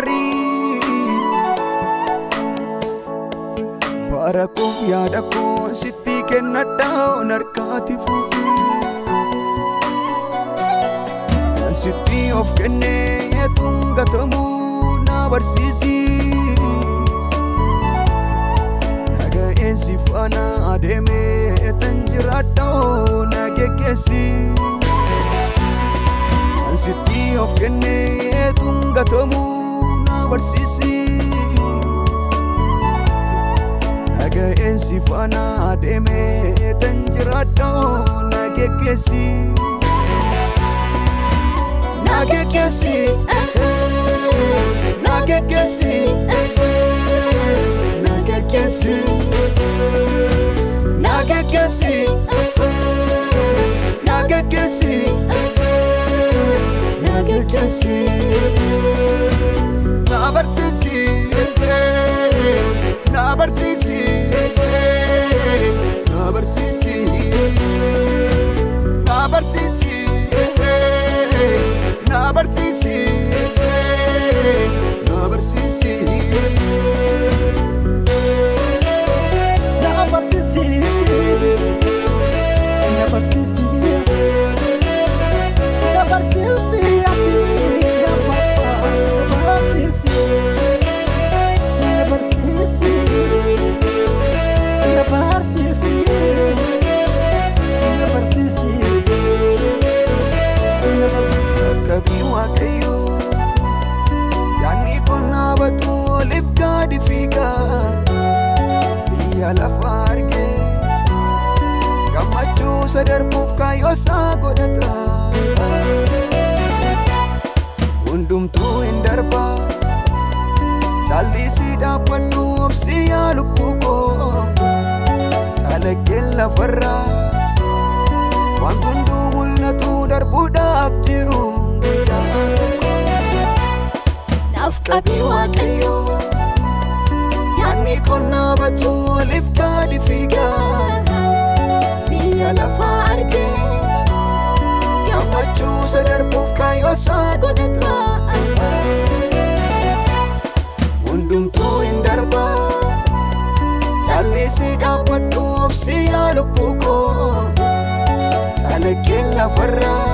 gargari Barakof yaada koo sitti kennadha narkaati fuudhi Kan sitti of kennee gatamu na barsiisi Naga'een si faana adeemee tan jiraadha na geggeessi Kan sitti of kennee gatamu na barsiisi Naga'een si faana adeemee tan jiraadha na geggeessi Na geggeessi Na geggeessi Na geggeessi Na geggeessi Na geggeessi Na geggeessi Na barsiisi Na barsiisi Na barsiisi Na barsiisi Na barsiisi Na barsiisi Na barsiisi Na barsiisi Na barsiisi ati na papa na barsiisi Na barsiisi Na barsiisi Na barsiisi Na barsiisi Afkabi waaqayyo yaani konna batu olif gadi fiiga biyya lafa arge gammachuu sadarbuuf kaayyosaa godhata hundumtuu hin darba caallisii dhaabbadhu obsi yaa lubbuu koo caalaqqeen lafarraa waan hunduu mul'atu darbuudhaaf jiru guyyaa tokko Afkabi waaqayyo yaani konna batu olif gadi fiiga biyya lafa arge gammachuu sadarbuuf kaayyosaa godhata hundumtuu hin darba caallisii dhaabbadhu obsi yaa lubbuu koo caalaqqeen lafarraa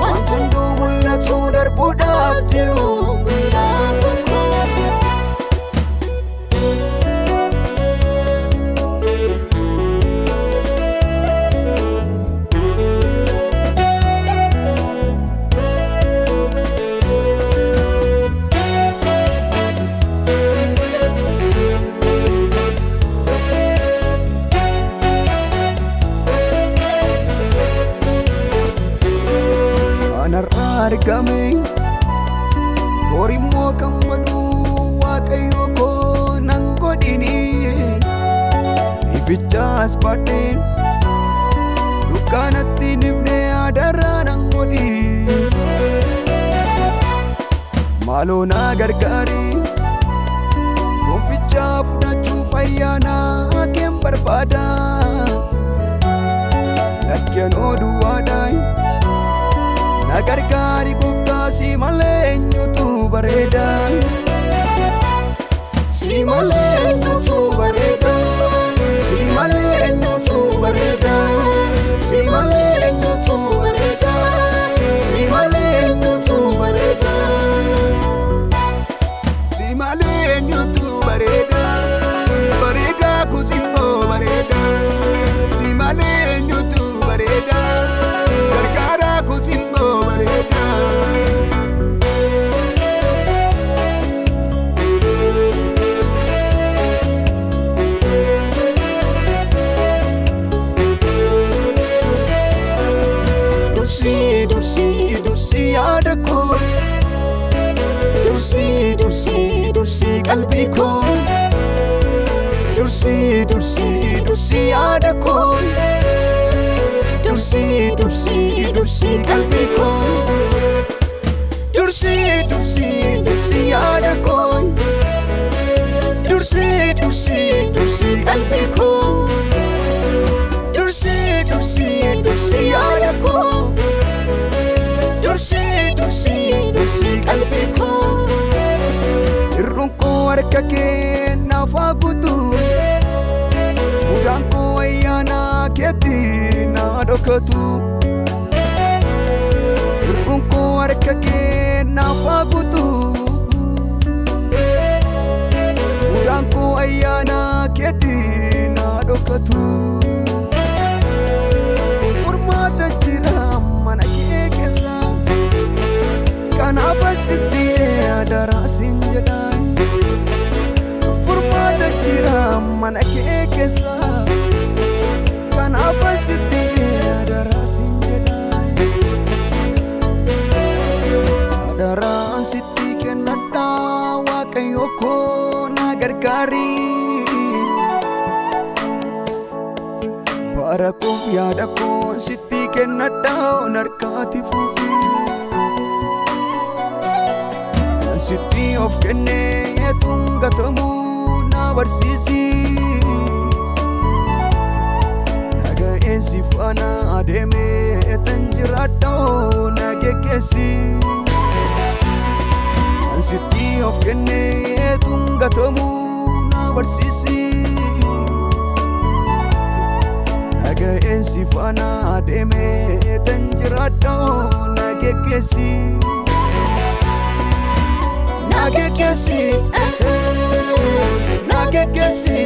waan hunduu mul'atu darbuudhaaf jiru guyyaa tokko Anarraa argame horimmoo kan godhu waaqayyo koo nan godhini ifichaas baadheen dukkaanatti nifne adarraa nan godhi maaloo na gargaari gonfichaa fudhachuuf ayyaana keen barbaada lakkeen oduwaadhaayi Na gargaari gooftaa si malee eenyutu bareeda Si malee eenyutu bareeda Si malee eenyutu bareeda Si malee eenyutu bareeda Si malee eenyutu bareeda Si malee eenyutu bareeda Bareeda kusimmoo bareeda Si malee eenyutu bareeda Gargaara kusimmoo bareeda Dursi yaada koo Dursi qalbii koo Dursi yaada koo Dursi qalbii koo Dursi yaada koo Dursi qalbii koo Dursi yaada koo Dursi qalbii koo harka kee naaf haa guutu mudaan koo ayyaana keetti na dhokatu lubbuun koo harka kee naaf haa guutu mudaan koo ayyaana keetti na dhokatu furmaata jira mana kee keessa kanaaf asitti adaraa siin jedhaa furmaata jira mana kee keessa kanaaf asitti adaraa siin jedhaa adaraa sitti kennadha waaqayyo koo na gargaari bara koo yaada koo sitti kennadha harkaatti fuudhi sitti of kennee gatamu na barsiisi naga'een si faana adeemee tan jiraadha na geggeessi sitti of kennee gatamu na barsiisi naga'een si faana adeemee tan jiraadha na geggeessi Nagekesi, nagekesi,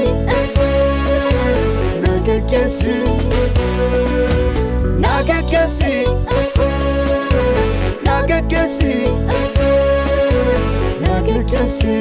nagekesi, nagekesi, nagekesi, nagekesi.